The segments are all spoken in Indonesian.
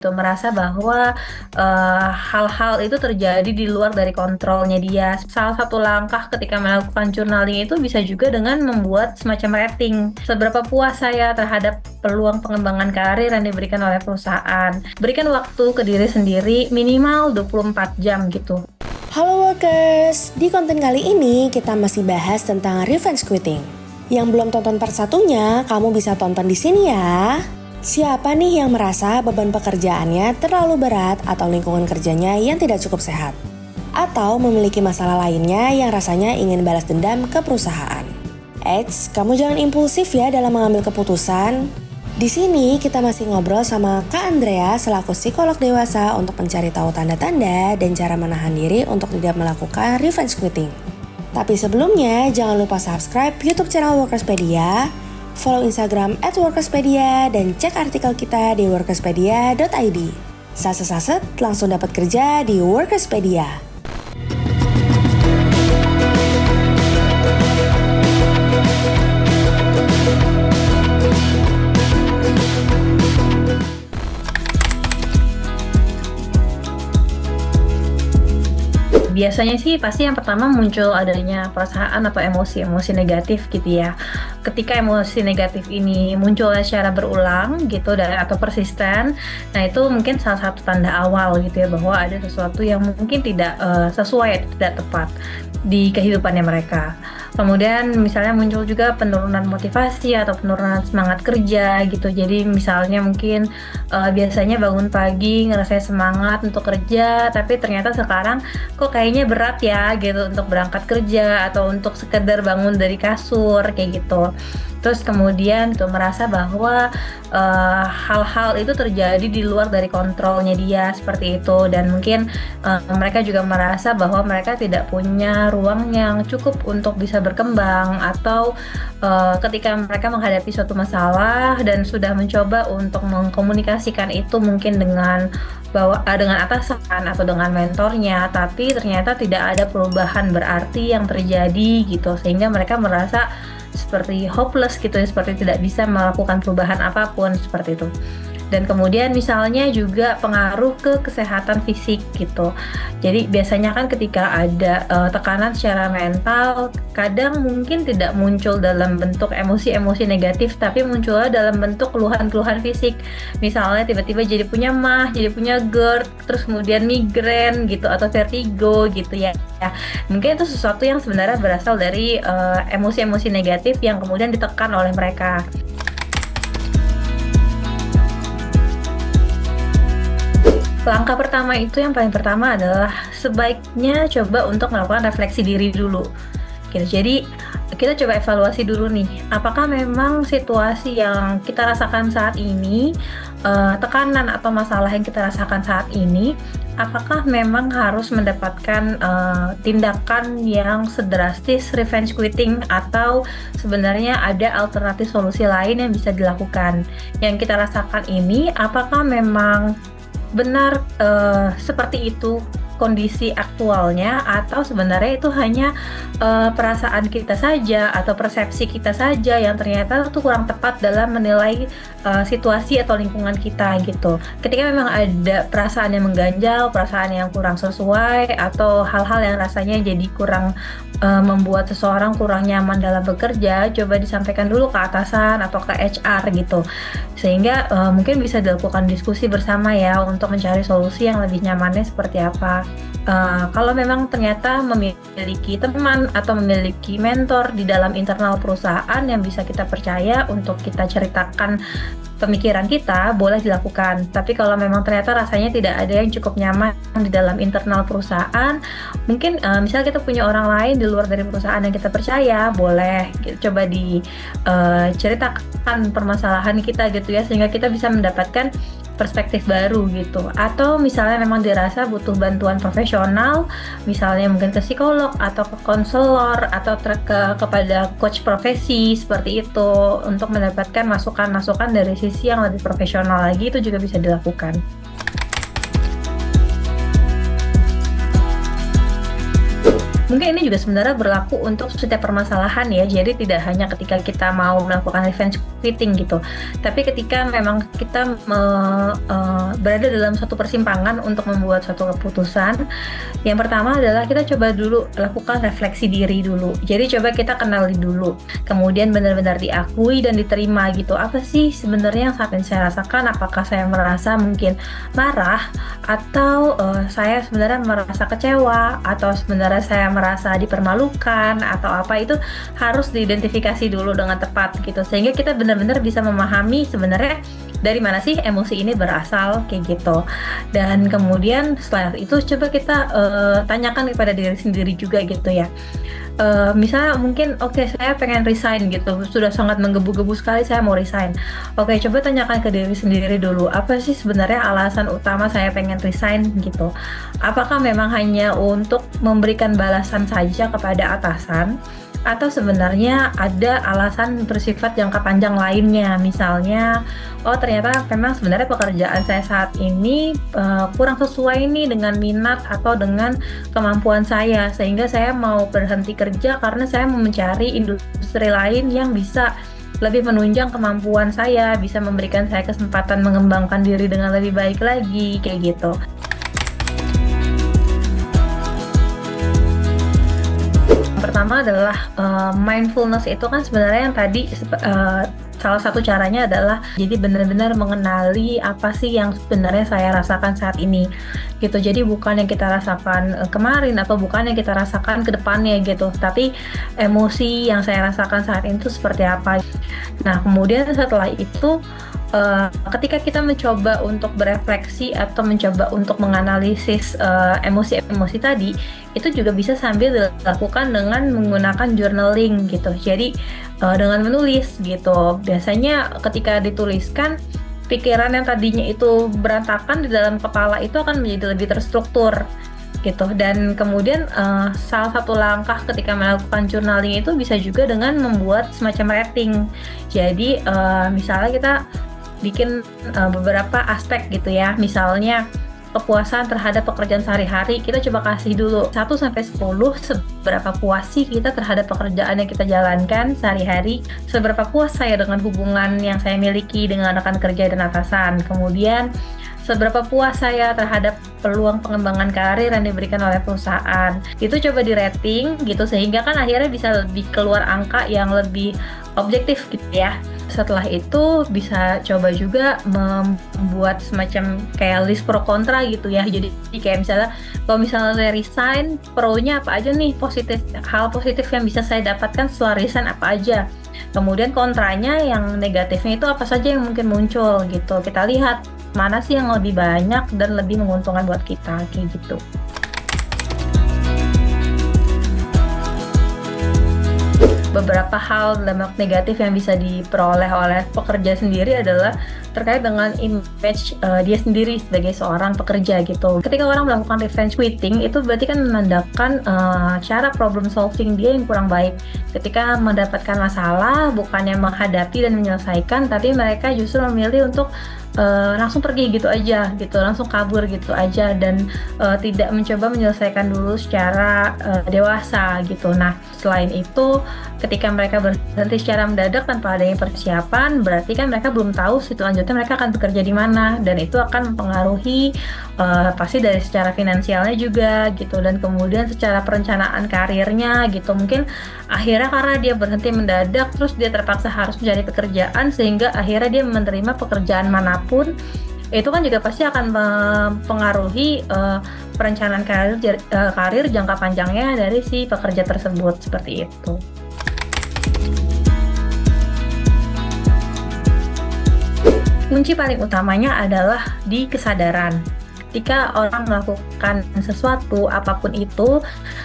merasa bahwa hal-hal itu terjadi di luar dari kontrolnya dia. Salah satu langkah ketika melakukan journaling itu bisa juga dengan membuat semacam rating. Seberapa puas saya terhadap peluang pengembangan karir yang diberikan oleh perusahaan. Berikan waktu ke diri sendiri minimal 24 jam gitu. Halo workers, di konten kali ini kita masih bahas tentang revenge quitting. Yang belum tonton part satunya, kamu bisa tonton di sini ya. Siapa nih yang merasa beban pekerjaannya terlalu berat atau lingkungan kerjanya yang tidak cukup sehat? Atau memiliki masalah lainnya yang rasanya ingin balas dendam ke perusahaan? Eits, kamu jangan impulsif ya dalam mengambil keputusan. Di sini kita masih ngobrol sama Kak Andrea selaku psikolog dewasa untuk mencari tahu tanda-tanda dan cara menahan diri untuk tidak melakukan revenge quitting. Tapi sebelumnya jangan lupa subscribe YouTube channel Workerspedia, follow Instagram @workerspedia, dan cek artikel kita di workerspedia.id. Saset-saset langsung dapat kerja di Workerspedia. Biasanya sih pasti yang pertama muncul adanya perasaan atau emosi negatif gitu ya. Ketika emosi negatif ini muncul secara berulang gitu atau persisten, nah itu mungkin salah satu tanda awal gitu ya bahwa ada sesuatu yang mungkin tidak sesuai, tidak tepat di kehidupannya mereka. Kemudian misalnya muncul juga penurunan motivasi atau penurunan semangat kerja gitu. Jadi misalnya mungkin biasanya bangun pagi ngerasa semangat untuk kerja, tapi ternyata sekarang kok kayaknya berat ya gitu untuk berangkat kerja atau untuk sekedar bangun dari kasur kayak gitu. Terus kemudian tuh merasa bahwa hal-hal itu terjadi di luar dari kontrolnya dia seperti itu, dan mungkin mereka juga merasa bahwa mereka tidak punya ruang yang cukup untuk bisa berkembang, atau ketika mereka menghadapi suatu masalah dan sudah mencoba untuk mengkomunikasikan itu mungkin dengan atasan atau dengan mentornya, tapi ternyata tidak ada perubahan berarti yang terjadi gitu, sehingga mereka merasa seperti hopeless gitu ya, seperti tidak bisa melakukan perubahan apapun seperti itu. Dan kemudian misalnya juga pengaruh ke kesehatan fisik gitu. Jadi biasanya kan ketika ada tekanan secara mental, kadang mungkin tidak muncul dalam bentuk emosi-emosi negatif, tapi munculnya dalam bentuk keluhan-keluhan fisik. Misalnya tiba-tiba jadi punya MAH, jadi punya GERD, terus kemudian migrain gitu atau vertigo gitu ya. Mungkin itu sesuatu yang sebenarnya berasal dari emosi-emosi negatif yang kemudian ditekan oleh mereka. Langkah pertama itu yang paling pertama adalah sebaiknya coba untuk melakukan refleksi diri dulu. Gitu. Jadi kita coba evaluasi dulu nih, apakah memang situasi yang kita rasakan saat ini, tekanan atau masalah yang kita rasakan saat ini, apakah memang harus mendapatkan tindakan yang sedrastis revenge quitting, atau sebenarnya ada alternatif solusi lain yang bisa dilakukan. Yang kita rasakan ini, apakah memang benar seperti itu kondisi aktualnya, atau sebenarnya itu hanya perasaan kita saja atau persepsi kita saja yang ternyata itu kurang tepat dalam menilai situasi atau lingkungan kita gitu. Ketika memang ada perasaan yang mengganjal, perasaan yang kurang sesuai, atau hal-hal yang rasanya jadi kurang membuat seseorang kurang nyaman dalam bekerja, coba disampaikan dulu ke atasan atau ke HR gitu, sehingga mungkin bisa dilakukan diskusi bersama ya untuk mencari solusi yang lebih nyamannya seperti apa. Kalau memang ternyata memiliki teman atau memiliki mentor di dalam internal perusahaan yang bisa kita percaya untuk kita ceritakan pemikiran kita, boleh dilakukan. Tapi kalau memang ternyata rasanya tidak ada yang cukup nyaman di dalam internal perusahaan, mungkin misalnya kita punya orang lain di luar dari perusahaan yang kita percaya, boleh coba diceritakan permasalahan kita gitu ya, sehingga kita bisa mendapatkan perspektif baru gitu. Atau misalnya memang dirasa butuh bantuan profesional, misalnya mungkin ke psikolog atau ke konselor atau kepada coach profesi seperti itu, untuk mendapatkan masukan-masukan dari sisi yang lebih profesional lagi, itu juga bisa dilakukan. Mungkin ini juga sebenarnya berlaku untuk setiap permasalahan ya. Jadi tidak hanya ketika kita mau melakukan revenge quitting gitu, tapi ketika memang kita berada dalam suatu persimpangan untuk membuat suatu keputusan, yang pertama adalah kita coba dulu lakukan refleksi diri dulu. Jadi coba kita kenali dulu, kemudian benar-benar diakui dan diterima gitu. Apa sih sebenarnya yang saat ini saya rasakan? Apakah saya merasa mungkin marah, atau saya sebenarnya merasa kecewa, atau sebenarnya saya merasa dipermalukan, atau apa, itu harus diidentifikasi dulu dengan tepat gitu, sehingga kita benar-benar bisa memahami sebenarnya dari mana sih emosi ini berasal kayak gitu. Dan kemudian setelah itu coba kita tanyakan kepada diri sendiri juga gitu ya. Misalnya mungkin saya pengen resign gitu, sudah sangat menggebu-gebu sekali saya mau resign. Coba tanyakan ke diri sendiri dulu, apa sih sebenarnya alasan utama saya pengen resign gitu. Apakah memang hanya untuk memberikan balasan saja kepada atasan, atau sebenarnya ada alasan bersifat jangka panjang lainnya? Misalnya, ternyata memang sebenarnya pekerjaan saya saat ini kurang sesuai nih dengan minat atau dengan kemampuan saya, sehingga saya mau berhenti kerja karena saya mau mencari industri lain yang bisa lebih menunjang kemampuan saya, bisa memberikan saya kesempatan mengembangkan diri dengan lebih baik lagi, kayak gitu. Pertama adalah mindfulness. Itu kan sebenarnya yang tadi salah satu caranya adalah jadi benar-benar mengenali apa sih yang sebenarnya saya rasakan saat ini gitu. Jadi bukan yang kita rasakan kemarin atau bukan yang kita rasakan ke depannya gitu, tapi emosi yang saya rasakan saat ini itu seperti apa. Nah, kemudian setelah itu ketika kita mencoba untuk berefleksi atau mencoba untuk menganalisis emosi-emosi tadi, itu juga bisa sambil dilakukan dengan menggunakan journaling gitu. Jadi dengan menulis gitu. Biasanya ketika dituliskan, pikiran yang tadinya itu berantakan di dalam kepala itu akan menjadi lebih terstruktur gitu. Dan kemudian salah satu langkah ketika melakukan journaling itu bisa juga dengan membuat semacam rating. Jadi misalnya kita bikin beberapa aspek gitu ya. Misalnya kepuasan terhadap pekerjaan sehari-hari, kita coba kasih dulu 1-10 seberapa puas sih kita terhadap pekerjaan yang kita jalankan sehari-hari, seberapa puas saya dengan hubungan yang saya miliki dengan rekan kerja dan atasan, kemudian seberapa puas saya terhadap peluang pengembangan karir yang diberikan oleh perusahaan. Itu coba di rating gitu, sehingga kan akhirnya bisa lebih keluar angka yang lebih objektif gitu ya. Setelah itu bisa coba juga membuat semacam kayak list pro kontra gitu ya. Jadi kayak misalnya kalau misalnya saya resign, pro-nya apa aja nih, hal positif yang bisa saya dapatkan setelah resign apa aja. Kemudian kontranya yang negatifnya itu apa saja yang mungkin muncul gitu. Kita lihat mana sih yang lebih banyak dan lebih menguntungkan buat kita kayak gitu. Beberapa hal dampak negatif yang bisa diperoleh oleh pekerja sendiri adalah terkait dengan image dia sendiri sebagai seorang pekerja gitu. Ketika orang melakukan revenge quitting, itu berarti kan menandakan cara problem solving dia yang kurang baik. Ketika mendapatkan masalah, bukannya menghadapi dan menyelesaikan, tapi mereka justru memilih untuk langsung pergi gitu aja gitu, langsung kabur gitu aja, dan tidak mencoba menyelesaikan dulu secara dewasa gitu. Nah, selain itu ketika mereka berhenti secara mendadak tanpa adanya persiapan, berarti kan mereka belum tahu selanjutnya mereka akan bekerja di mana, dan itu akan mempengaruhi pasti dari secara finansialnya juga gitu, dan kemudian secara perencanaan karirnya gitu. Mungkin akhirnya karena dia berhenti mendadak, terus dia terpaksa harus mencari pekerjaan, sehingga akhirnya dia menerima pekerjaan manapun, itu kan juga pasti akan mempengaruhi perencanaan karir jangka panjangnya dari si pekerja tersebut, seperti itu. Kunci paling utamanya adalah di kesadaran. Ketika orang melakukan sesuatu, apapun itu,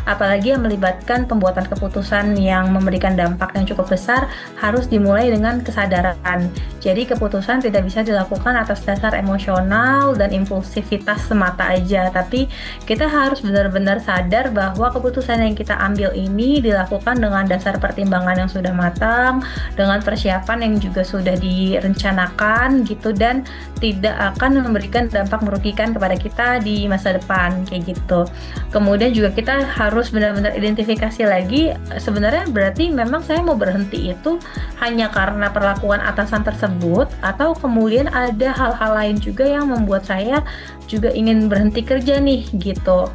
apalagi yang melibatkan pembuatan keputusan yang memberikan dampak yang cukup besar, harus dimulai dengan kesadaran. Jadi keputusan tidak bisa dilakukan atas dasar emosional dan impulsivitas semata aja, tapi kita harus benar-benar sadar bahwa keputusan yang kita ambil ini dilakukan dengan dasar pertimbangan yang sudah matang, dengan persiapan yang juga sudah direncanakan gitu, dan tidak akan memberikan dampak merugikan kepada kepada kita di masa depan kayak gitu. Kemudian juga kita harus benar-benar identifikasi lagi sebenarnya berarti memang saya mau berhenti itu hanya karena perlakuan atasan tersebut atau kemudian ada hal-hal lain juga yang membuat saya juga ingin berhenti kerja nih gitu.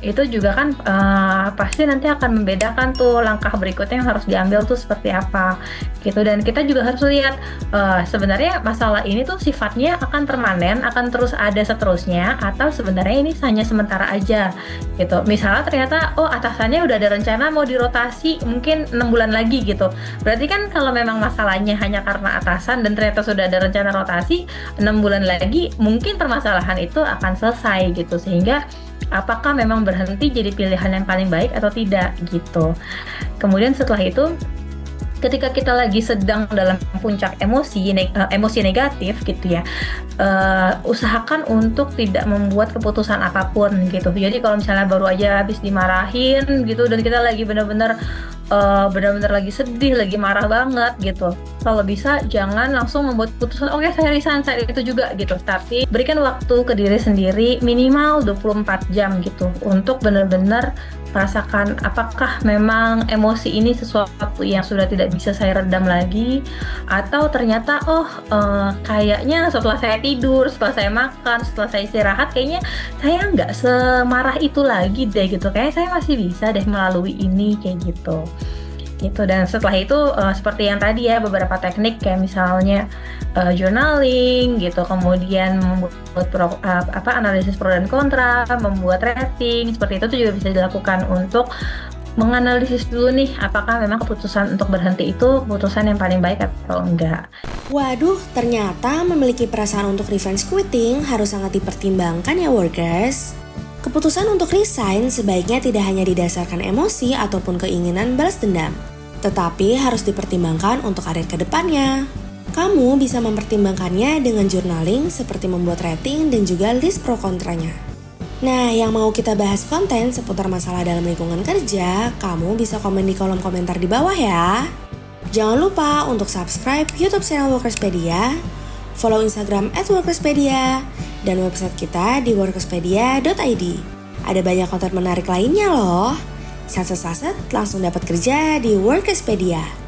Itu juga kan pasti nanti akan membedakan tuh langkah berikutnya yang harus diambil tuh seperti apa gitu. Dan kita juga harus lihat sebenarnya masalah ini tuh sifatnya akan permanen, akan terus ada seterusnya, atau sebenarnya ini hanya sementara aja gitu. Misalnya ternyata atasannya udah ada rencana mau dirotasi mungkin 6 bulan lagi gitu, berarti kan kalau memang masalahnya hanya karena atasan dan ternyata sudah ada rencana rotasi 6 bulan lagi, mungkin permasalahan itu akan selesai gitu. Sehingga apakah memang berhenti jadi pilihan yang paling baik atau tidak gitu. Kemudian setelah itu ketika kita lagi sedang dalam puncak emosi negatif gitu ya, usahakan untuk tidak membuat keputusan apapun gitu. Jadi kalau misalnya baru aja habis dimarahin gitu dan kita lagi benar-benar lagi sedih, lagi marah banget gitu, kalau bisa jangan langsung membuat keputusan oke saya resign saat itu juga gitu, tapi berikan waktu ke diri sendiri minimal 24 jam gitu untuk benar-benar merasakan apakah memang emosi ini sesuatu yang sudah tidak bisa saya redam lagi, atau ternyata kayaknya setelah saya tidur, setelah saya makan, setelah saya istirahat, kayaknya saya nggak semarah itu lagi deh gitu, kayaknya saya masih bisa deh melalui ini kayak gitu. Dan setelah itu seperti yang tadi ya, beberapa teknik kayak misalnya journaling gitu, kemudian membuat analisis pro dan kontra, membuat rating, seperti itu tuh juga bisa dilakukan untuk menganalisis dulu nih apakah memang keputusan untuk berhenti itu keputusan yang paling baik atau enggak. Waduh, ternyata memiliki perasaan untuk revenge quitting harus sangat dipertimbangkan ya workers. Keputusan untuk resign sebaiknya tidak hanya didasarkan emosi ataupun keinginan balas dendam, tetapi harus dipertimbangkan untuk karir ke depannya. Kamu bisa mempertimbangkannya dengan journaling seperti membuat rating dan juga list pro kontranya. Nah, yang mau kita bahas konten seputar masalah dalam lingkungan kerja, kamu bisa komen di kolom komentar di bawah ya. Jangan lupa untuk subscribe YouTube channel Workerspedia, follow Instagram @workerspedia, dan website kita di workerspedia.id. Ada banyak konten menarik lainnya loh. Saset-saset langsung dapat kerja di Workerspedia.